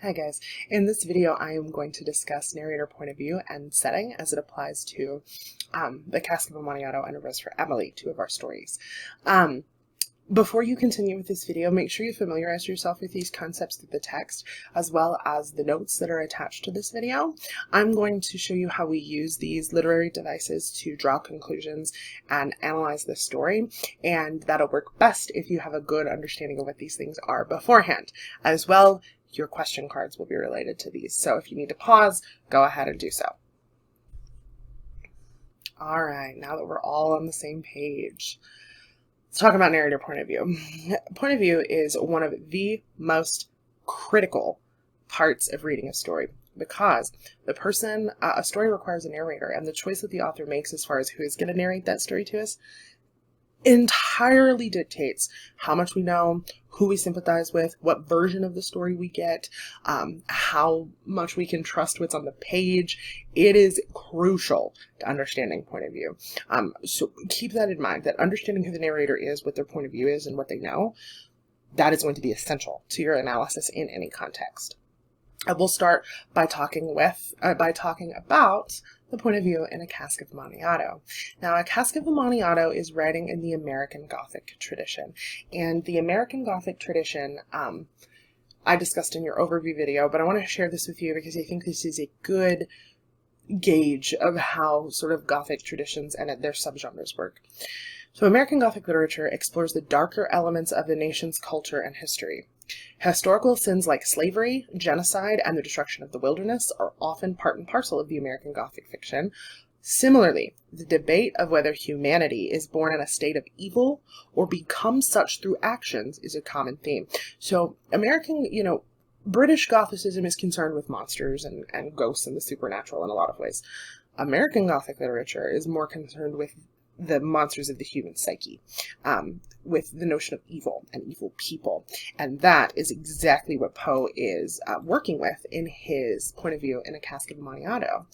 Hi guys, in this video I am going to discuss narrator point of view and setting as it applies to the Cask of Amontillado and A Rose for Emily, two of our stories. Before you continue with this video, make sure you familiarize yourself with these concepts through the text, as well as the notes that are attached to this video. I'm going to show you how we use these literary devices to draw conclusions and analyze the story, and that'll work best if you have a good understanding of what these things are beforehand. As well, your question cards will be related to these, so if you need to pause, go ahead and do so. Alright, now that we're all on the same page, let's talk about narrator point of view. Point of view is one of the most critical parts of reading a story because a story requires a narrator, and the choice that the author makes as far as who is going to narrate that story to us entirely dictates how much we know, who we sympathize with, what version of the story we get, how much we can trust what's on the page. It is crucial to understanding point of view. So keep that in mind, that understanding who the narrator is, what their point of view is, and what they know, that is going to be essential to your analysis in any context. I will start by talking about the point of view in A Cask of Amontillado. Now, A Cask of Amontillado is writing in the American Gothic tradition, and the American Gothic tradition I discussed in your overview video, but I want to share this with you because I think this is a good gauge of how sort of Gothic traditions and their subgenres work. So American Gothic literature explores the darker elements of the nation's culture and history. Historical sins like slavery, genocide, and the destruction of the wilderness are often part and parcel of the American Gothic fiction. Similarly, the debate of whether humanity is born in a state of evil or becomes such through actions is a common theme. So British Gothicism is concerned with monsters and ghosts and the supernatural in a lot of ways. American Gothic literature is more concerned with the monsters of the human psyche, with the notion of evil and evil people. And that is exactly what Poe is working with in his point of view in A Cask of Amontillado.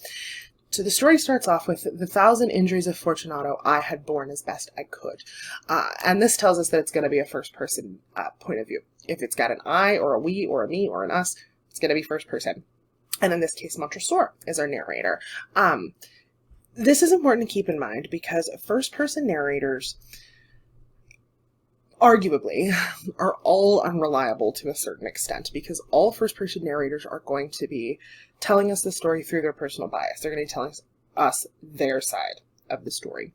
So the story starts off with the 1,000 injuries of Fortunato I had borne as best I could. And this tells us that it's going to be a first-person point of view. If it's got an I or a we or a me or an us, it's going to be first person. And in this case, Montresor is our narrator. This is important to keep in mind because first-person narrators, arguably, are all unreliable to a certain extent, because all first-person narrators are going to be telling us the story through their personal bias. They're going to be telling us their side of the story.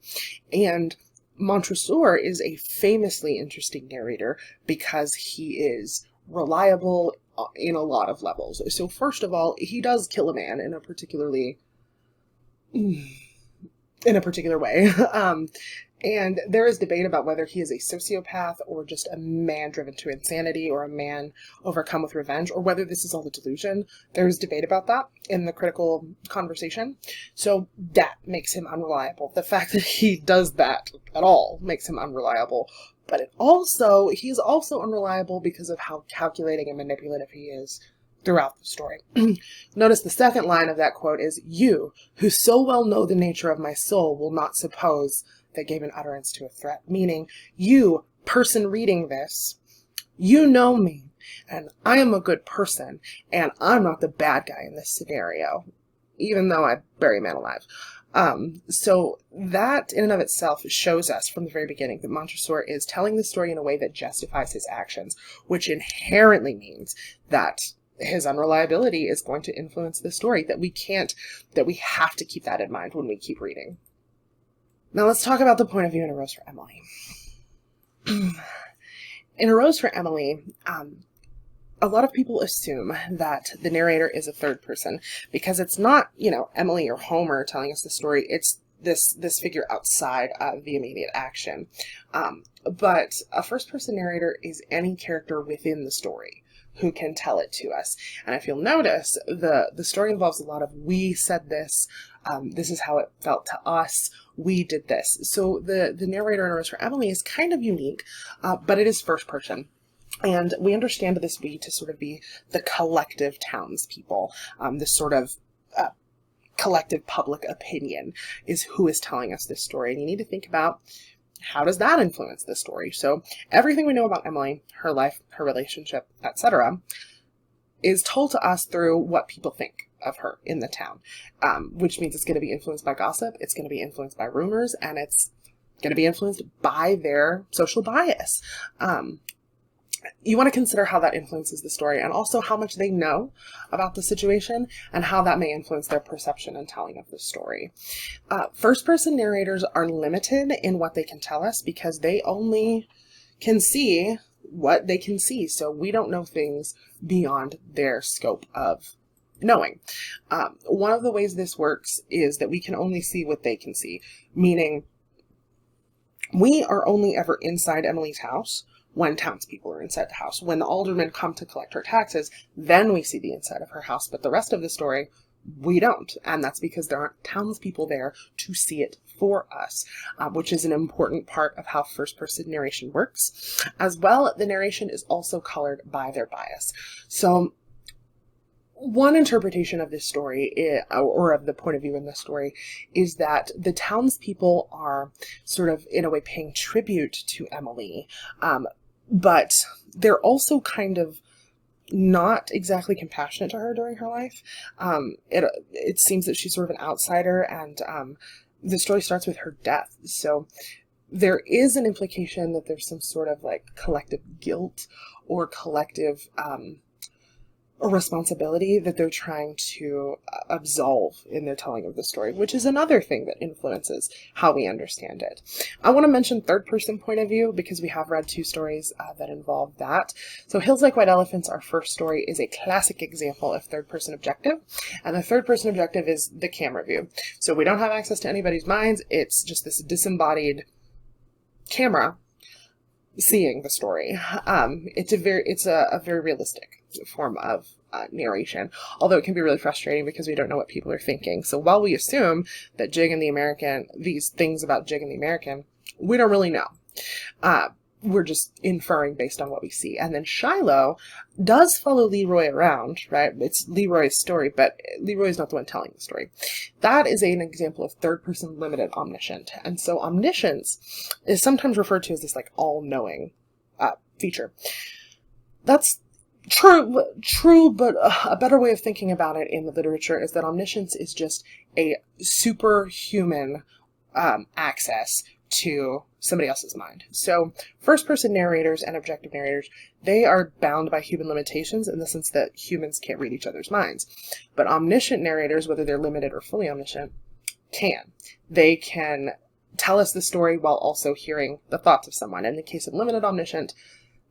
And Montresor is a famously interesting narrator because he is reliable in a lot of levels. So first of all, he does kill a man in a particular way. And there is debate about whether he is a sociopath or just a man driven to insanity or a man overcome with revenge, or whether this is all a delusion. There's debate about that in the critical conversation. So that makes him unreliable. The fact that he does that at all makes him unreliable. But he's also unreliable because of how calculating and manipulative he is throughout the story. Notice the second line of that quote is, "You, who so well know the nature of my soul, will not suppose that gave an utterance to a threat." Meaning, you, person reading this, you know me, and I am a good person, and I'm not the bad guy in this scenario, even though I bury a man alive. So that in and of itself shows us from the very beginning that Montresor is telling the story in a way that justifies his actions, which inherently means that his unreliability is going to influence the story, that we have to keep that in mind when we keep reading. Now let's talk about the point of view in A Rose for Emily. In A Rose for Emily, a lot of people assume that the narrator is a third person because it's not, Emily or Homer telling us the story. It's this figure outside of the immediate action. But a first-person narrator is any character within the story who can tell it to us. And if you'll notice, the story involves a lot of "we said this, this is how it felt to us, we did this." So the narrator in A Rose for Emily is kind of unique, but it is first person. And we understand this "we" to sort of be the collective townspeople, this sort of collective public opinion is who is telling us this story. And you need to think about, how does that influence the story? So everything we know about Emily, her life, her relationship, etc., is told to us through what people think of her in the town, which means it's going to be influenced by gossip, it's going to be influenced by rumors, and it's going to be influenced by their social bias. You want to consider how that influences the story, and also how much they know about the situation and how that may influence their perception and telling of the story. First-person narrators are limited in what they can tell us because they only can see what they can see. So we don't know things beyond their scope of knowing. One of the ways this works is that we can only see what they can see, meaning we are only ever inside Emily's house when townspeople are inside the house. When the aldermen come to collect her taxes, then we see the inside of her house, but the rest of the story, we don't. And that's because there aren't townspeople there to see it for us, which is an important part of how first-person narration works. As well, the narration is also colored by their bias. So one interpretation of this story, or of the point of view in this story, is that the townspeople are sort of, in a way, paying tribute to Emily, but they're also kind of not exactly compassionate to her during her life. It seems that she's sort of an outsider, and the story starts with her death. So there is an implication that there's some sort of like collective guilt or collective a responsibility that they're trying to absolve in their telling of the story, which is another thing that influences how we understand it. I want to mention third-person point of view because we have read two stories that involve that. So Hills Like White Elephants, our first story, is a classic example of third-person objective, and the third-person objective is the camera view. So we don't have access to anybody's minds, it's just this disembodied camera seeing the story. It's a very realistic form of narration, although it can be really frustrating because we don't know what people are thinking. So while we assume that Jig and the American, these things about Jig and the American, we don't really know. We're just inferring based on what we see. And then Shiloh does follow Leroy around, right? It's Leroy's story, but Leroy's not the one telling the story. That is an example of third-person limited omniscient. And so omniscience is sometimes referred to as this like all-knowing feature. That's true, but a better way of thinking about it in the literature is that omniscience is just a superhuman access to somebody else's mind. So first-person narrators and objective narrators, they are bound by human limitations in the sense that humans can't read each other's minds. But omniscient narrators, whether they're limited or fully omniscient, can. They can tell us the story while also hearing the thoughts of someone. In the case of limited omniscient,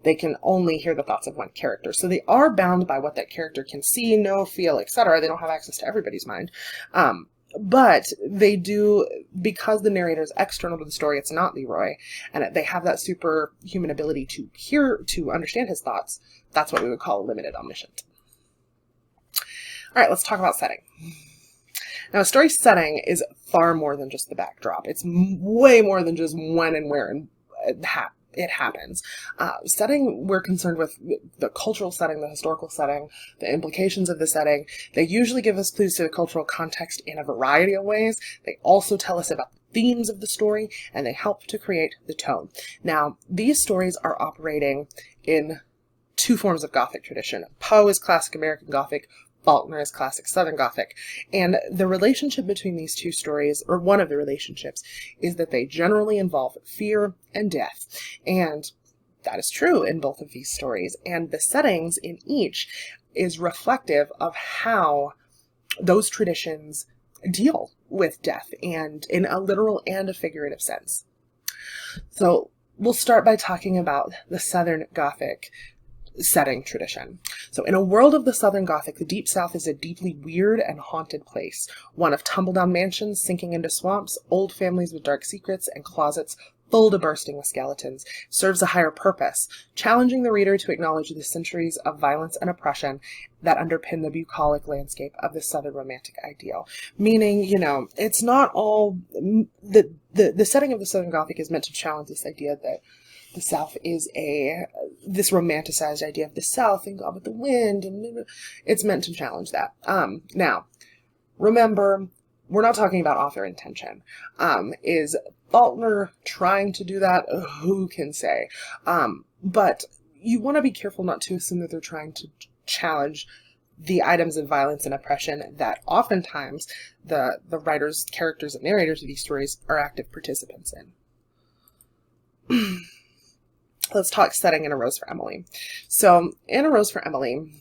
they can only hear the thoughts of one character. So they are bound by what that character can see, know, feel, etc. They don't have access to everybody's mind. But they do, because the narrator is external to the story, it's not Leroy, and they have that superhuman ability to hear, to understand his thoughts. That's what we would call limited omniscient. All right, let's talk about setting. Now, a story setting is far more than just the backdrop. It's way more than just when and where it happens. Setting, we're concerned with the cultural setting, the historical setting, the implications of the setting. They usually give us clues to the cultural context in a variety of ways. They also tell us about the themes of the story, and they help to create the tone. Now, these stories are operating in two forms of Gothic tradition. Poe is classic American Gothic, Faulkner is classic Southern Gothic. And the relationship between these two stories, or one of the relationships, is that they generally involve fear and death. And that is true in both of these stories. And the settings in each is reflective of how those traditions deal with death, and in a literal and a figurative sense. So we'll start by talking about the Southern Gothic setting tradition. So in a world of the Southern Gothic, the Deep South is a deeply weird and haunted place, one of tumble-down mansions sinking into swamps, old families with dark secrets, and closets full to bursting with skeletons. Serves a higher purpose, challenging the reader to acknowledge the centuries of violence and oppression that underpin the bucolic landscape of the Southern romantic ideal. Meaning, it's not all the setting of the Southern Gothic is meant to challenge this idea that the South is this romanticized idea of the South and God with the wind, and it's meant to challenge that. Now, remember, we're not talking about author intention. Is Faulkner trying to do that? Who can say? But you want to be careful not to assume that they're trying to challenge the items of violence and oppression that oftentimes the writers, characters, and narrators of these stories are active participants in. Let's talk setting in A Rose for Emily. So in A Rose for Emily,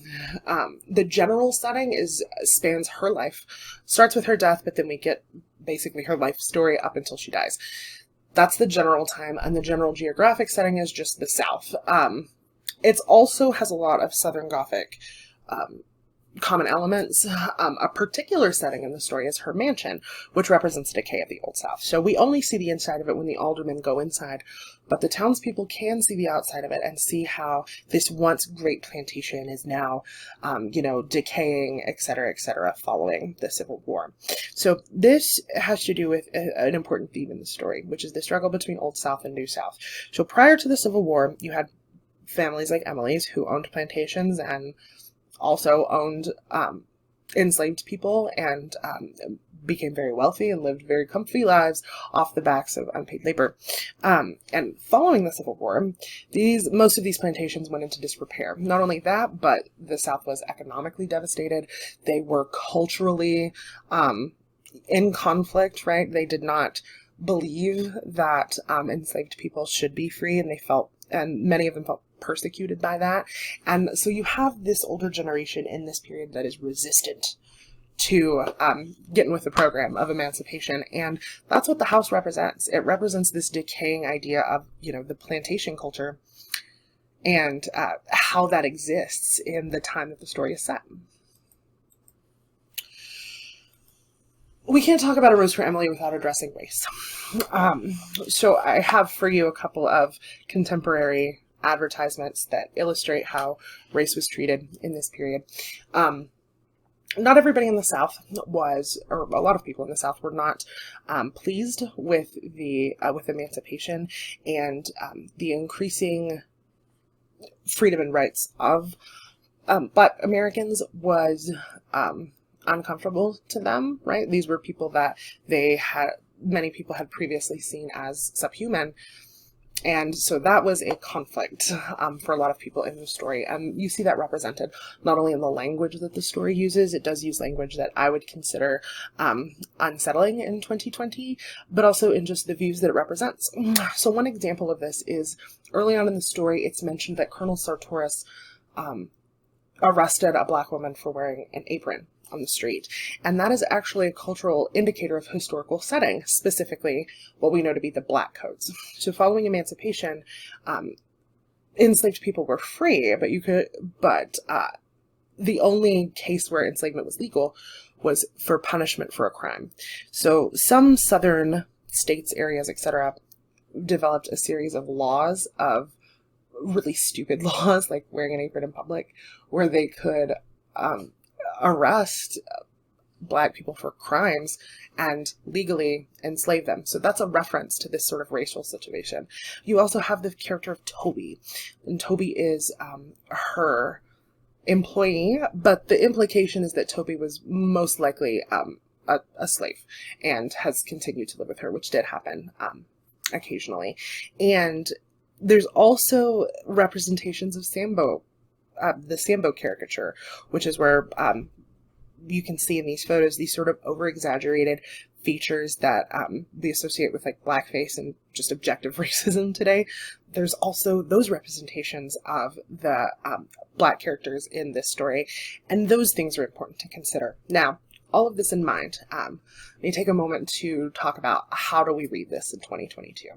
the general setting spans her life, starts with her death, but then we get basically her life story up until she dies. That's the general time, and the general geographic setting is just the South. It also has a lot of Southern Gothic common elements. A particular setting in the story is her mansion, which represents the decay of the Old South. So we only see the inside of it when the aldermen go inside, but the townspeople can see the outside of it and see how this once great plantation is now, decaying, etc., following the Civil War. So this has to do with an important theme in the story, which is the struggle between Old South and New South. So prior to the Civil War, you had families like Emily's who owned plantations and also owned enslaved people and became very wealthy and lived very comfy lives off the backs of unpaid labor. And following the Civil War, most of these plantations went into disrepair. Not only that, but the South was economically devastated. They were culturally in conflict, right? They did not believe that enslaved people should be free, and many of them felt persecuted by that. And so you have this older generation in this period that is resistant to getting with the program of emancipation. And that's what the house represents. It represents this decaying idea of, the plantation culture and how that exists in the time that the story is set. We can't talk about A Rose for Emily without addressing race. So I have for you a couple of contemporary advertisements that illustrate how race was treated in this period. Not everybody in the South or a lot of people in the South were not pleased with with emancipation and the increasing freedom and rights of Black Americans was uncomfortable to them, right? These were people that many people had previously seen as subhuman. And so that was a conflict for a lot of people in the story. And you see that represented not only in the language that the story uses, it does use language that I would consider unsettling in 2020, but also in just the views that it represents. So one example of this is early on in the story, it's mentioned that Colonel Sartoris arrested a Black woman for wearing an apron on the street. And that is actually a cultural indicator of historical setting, specifically what we know to be the Black codes. So following emancipation, enslaved people were free, but the only case where enslavement was legal was for punishment for a crime. So some southern states, areas, etc., developed a series of laws, of really stupid laws, like wearing an apron in public, where they could arrest Black people for crimes and legally enslave them. So that's a reference to this sort of racial situation. You also have the character of Toby, and Toby is her employee, but the implication is that Toby was most likely a slave and has continued to live with her, which did happen occasionally. And there's also representations of Sambo, the Sambo caricature, which is where you can see in these photos these sort of over-exaggerated features that we associate with like blackface and just objective racism today. There's also those representations of the Black characters in this story, and those things are important to consider. Now, all of this in mind, let me take a moment to talk about how do we read this in 2022.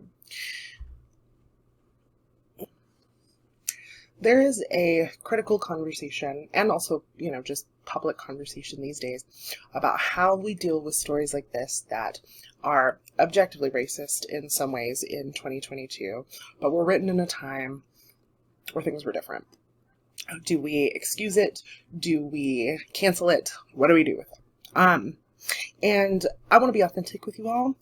There is a critical conversation, and also, just public conversation these days, about how we deal with stories like this that are objectively racist in some ways in 2022, but were written in a time where things were different. Do we excuse it? Do we cancel it? What do we do with it? And I want to be authentic with you all.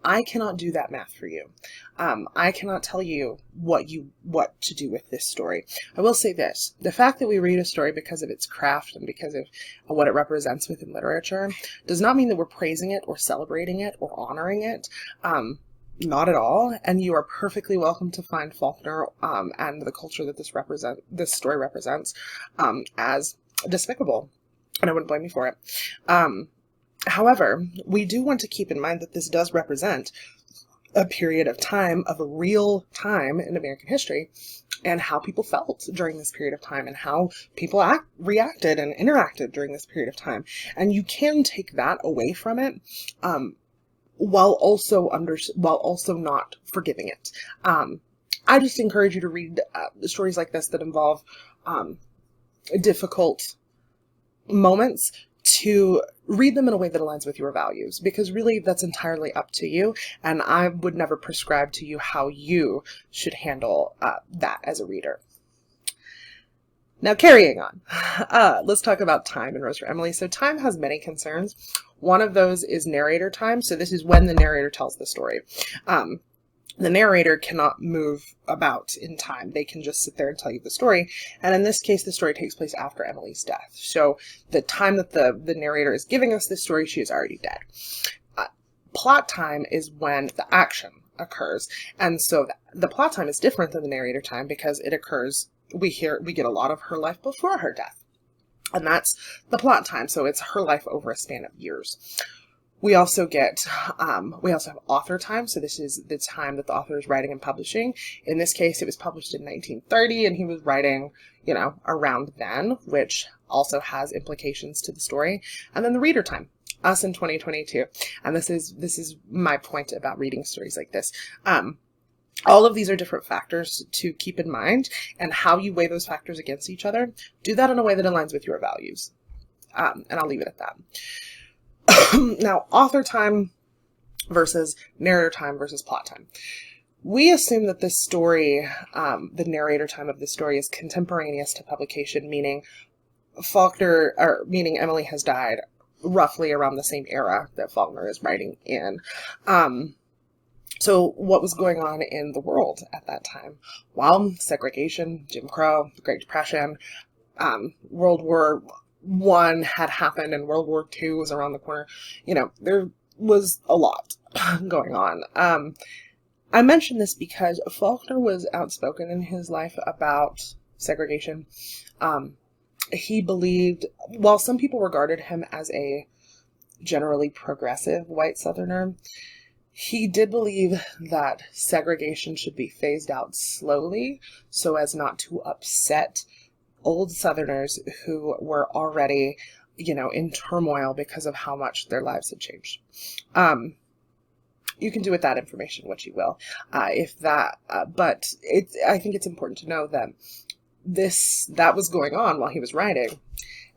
I cannot do that math for you. I cannot tell you what to do with this story. I will say this: the fact that we read a story because of its craft and because of what it represents within literature does not mean that we're praising it or celebrating it or honoring it. Not at all. And you are perfectly welcome to find Faulkner and the culture that this story represents as despicable, and I wouldn't blame you for it. However, we do want to keep in mind that this does represent a period of time, of a real time in American history, and how people felt during this period of time, and how people reacted and interacted during this period of time. And you can take that away from it, while also not forgiving it. I just encourage you to read stories like this that involve difficult moments, to read them in a way that aligns with your values, because really that's entirely up to you, and I would never prescribe to you how you should handle that as a reader. Now, carrying on, let's talk about time in Rose for Emily. So time has many concerns. One of those is narrator time. So this is when the narrator tells the story. The narrator cannot move about in time. They can just sit there and tell you the story. And in this case, the story takes place after Emily's death. So the time that the narrator is giving us this story, she is already dead. Plot time is when the action occurs. And so the plot time is different than the narrator time, because it occurs, we get a lot of her life before her death. And that's the plot time. So it's her life over a span of years. We also have author time. So this is the time that the author is writing and publishing. In this case, it was published in 1930, and he was writing, around then, which also has implications to the story. And then the reader time, us in 2022. And this is my point about reading stories like this. All of these are different factors to keep in mind, and how you weigh those factors against each other. Do that in a way that aligns with your values. And I'll leave it at that. Now, author time versus narrator time versus plot time. We assume that this story, the narrator time of this story, is contemporaneous to publication, meaning meaning Emily has died roughly around the same era that Faulkner is writing in. So what was going on in the world at that time? Well, segregation, Jim Crow, the Great Depression, World War I had happened, and World War II was around the corner. There was a lot going on. I mention this because Faulkner was outspoken in his life about segregation. He believed, while some people regarded him as a generally progressive white Southerner, he did believe that segregation should be phased out slowly so as not to upset old Southerners who were already, in turmoil because of how much their lives had changed. You can do with that information what you will, but I think it's important to know that that was going on while he was writing,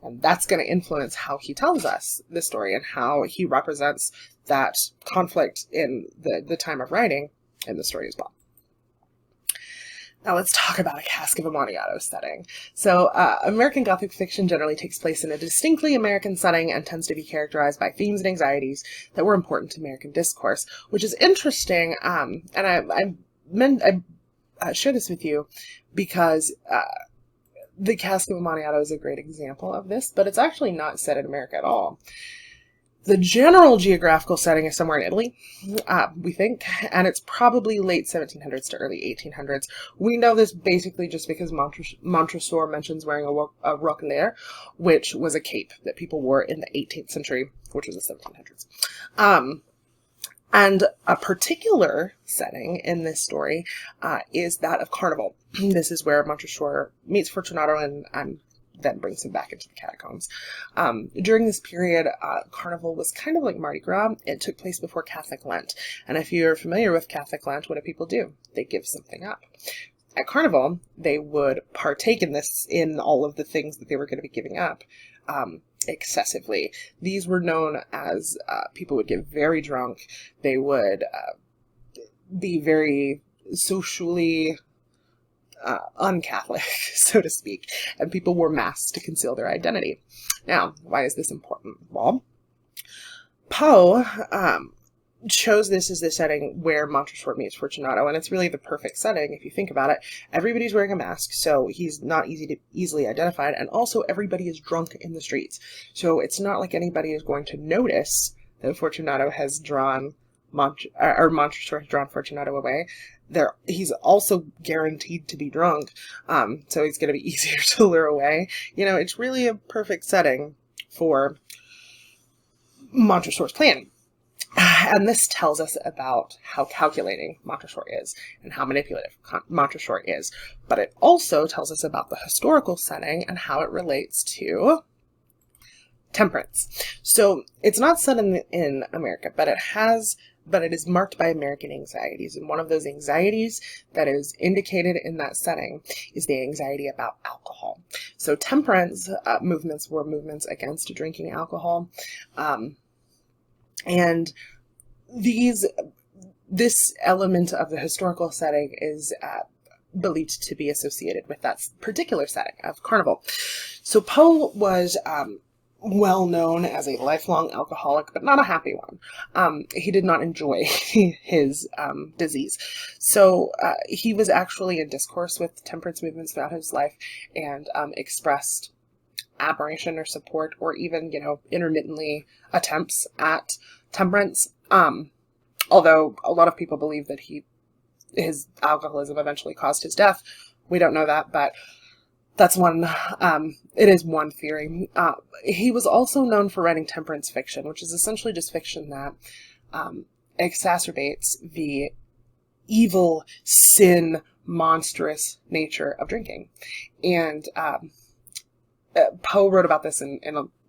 and that's going to influence how he tells us the story and how he represents that conflict in the time of writing in the story as well. Now let's talk about a Cask of Amontillado setting. So American Gothic fiction generally takes place in a distinctly American setting and tends to be characterized by themes and anxieties that were important to American discourse, which is interesting. And I share this with you because the Cask of Amontillado is a great example of this, but it's actually not set in America at all. The general geographical setting is somewhere in Italy, we think, and it's probably late 1700s to early 1800s. We know this basically just because Montresor mentions wearing a roquelaire, which was a cape that people wore in the 18th century, which was the 1700s. And a particular setting in this story is that of Carnival. This is where Montresor meets Fortunato and then brings him back into the catacombs. During this period, Carnival was kind of like Mardi Gras. It took place before Catholic Lent. And if you're familiar with Catholic Lent, what do people do? They give something up. At Carnival, they would partake in all of the things that they were going to be giving up excessively. These were known as, people would get very drunk. They would be very socially un-Catholic, so to speak, and people wore masks to conceal their identity. Now, why is this important? Well, Poe chose this as the setting where Montresor meets Fortunato, and it's really the perfect setting if you think about it. Everybody's wearing a mask, so he's not easily identified, and also everybody is drunk in the streets. So it's not like anybody is going to notice that Fortunato has drawn Montresor has drawn Fortunato away. he's also guaranteed to be drunk, so he's going to be easier to lure away. It's really a perfect setting for Montresor's plan. And this tells us about how calculating Montresor is and how manipulative Montresor is. But it also tells us about the historical setting and how it relates to temperance. So it's not set in America, but it is marked by American anxieties. And one of those anxieties that is indicated in that setting is the anxiety about alcohol. So temperance movements were movements against drinking alcohol. And this element of the historical setting is believed to be associated with that particular setting of carnival. So Poe was well known as a lifelong alcoholic, but not a happy one. He did not enjoy his disease. So he was actually in discourse with temperance movements throughout his life and expressed admiration or support, or even, intermittently attempts at temperance. Although a lot of people believe that his alcoholism eventually caused his death. We don't know that, but that's it is one theory. He was also known for writing temperance fiction, which is essentially just fiction that exacerbates the evil, sin, monstrous nature of drinking. And Poe wrote about this in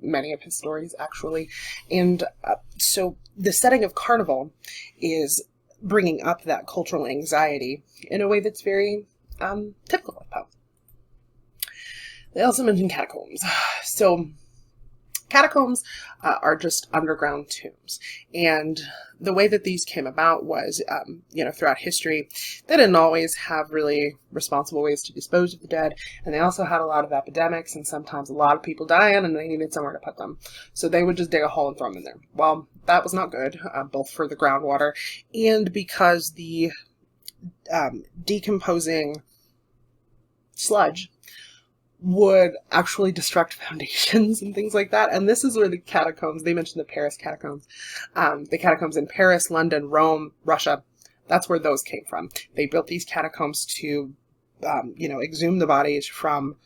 many of his stories, actually. And so the setting of carnival is bringing up that cultural anxiety in a way that's very typical of Poe. They also mentioned catacombs. So catacombs are just underground tombs. And the way that these came about was, throughout history, they didn't always have really responsible ways to dispose of the dead. And they also had a lot of epidemics, and sometimes a lot of people dying, and they needed somewhere to put them. So they would just dig a hole and throw them in there. Well, that was not good, both for the groundwater and because the decomposing sludge would actually destruct foundations and things like that. And this is where the catacombs, they mentioned the Paris catacombs, the catacombs in Paris, London, Rome, Russia, that's where those came from. They built these catacombs to, exhume the bodies from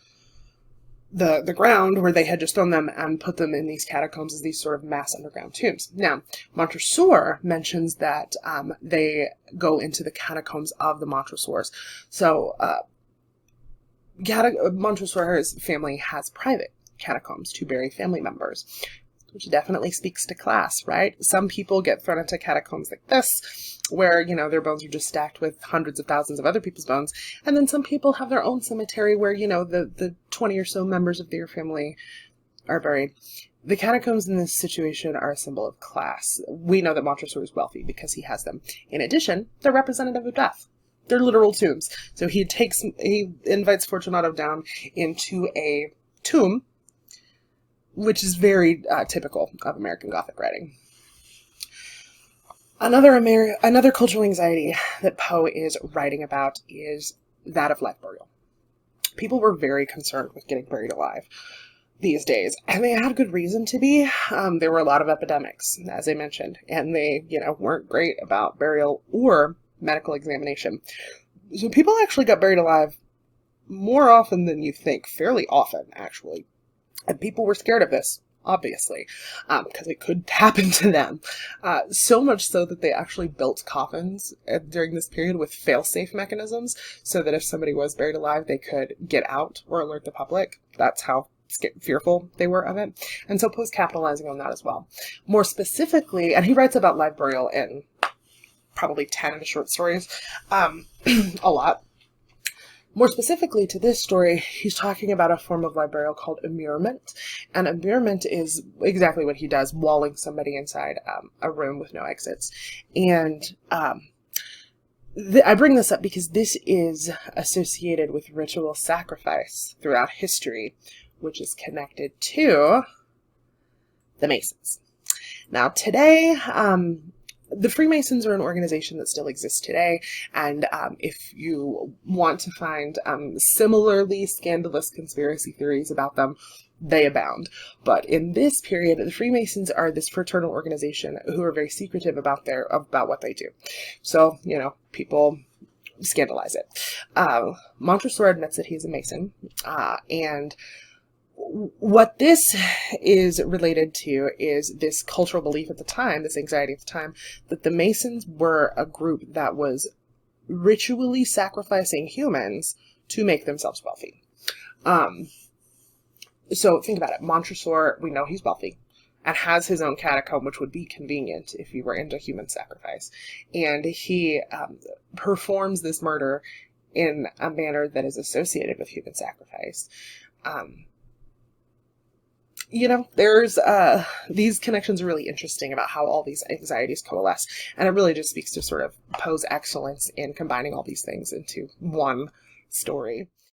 the ground where they had just thrown them and put them in these catacombs as these sort of mass underground tombs. Now, Montresor mentions that they go into the catacombs of the Montresors. So, Montresor's family has private catacombs to bury family members, which definitely speaks to class, right? Some people get thrown into catacombs like this, where, their bones are just stacked with hundreds of thousands of other people's bones. And then some people have their own cemetery where, the 20 or so members of their family are buried. The catacombs in this situation are a symbol of class. We know that Montresor is wealthy because he has them. In addition, they're representative of death. They're literal tombs. So he invites Fortunato down into a tomb, which is very typical of American Gothic writing. Another cultural anxiety that Poe is writing about is that of life burial. People were very concerned with getting buried alive these days, and they had good reason to be. There were a lot of epidemics, as I mentioned, and they, weren't great about burial or medical examination. So people actually got buried alive more often than you think, fairly often, actually. And people were scared of this, obviously, because it could happen to them. So much so that they actually built coffins during this period with fail-safe mechanisms, so that if somebody was buried alive, they could get out or alert the public. That's how fearful they were of it. And so Poe's capitalizing on that as well. More specifically, and he writes about live burial in probably 10 of his short stories, a lot. More specifically to this story, he's talking about a form of live burial called immurement. And immurement is exactly what he does, walling somebody inside a room with no exits. And I bring this up because this is associated with ritual sacrifice throughout history, which is connected to the Masons. Now today, the Freemasons are an organization that still exists today, and if you want to find similarly scandalous conspiracy theories about them, they abound. But in this period, the Freemasons are this fraternal organization who are very secretive about what they do. So, people scandalize it. Montresor admits that he's a Mason, and what this is related to is this cultural belief at the time, this anxiety at the time, that the Masons were a group that was ritually sacrificing humans to make themselves wealthy. So think about it. Montresor, we know he's wealthy and has his own catacomb, which would be convenient if you were into human sacrifice. And he performs this murder in a manner that is associated with human sacrifice. There's these connections are really interesting about how all these anxieties coalesce. And it really just speaks to sort of Poe's excellence in combining all these things into one story.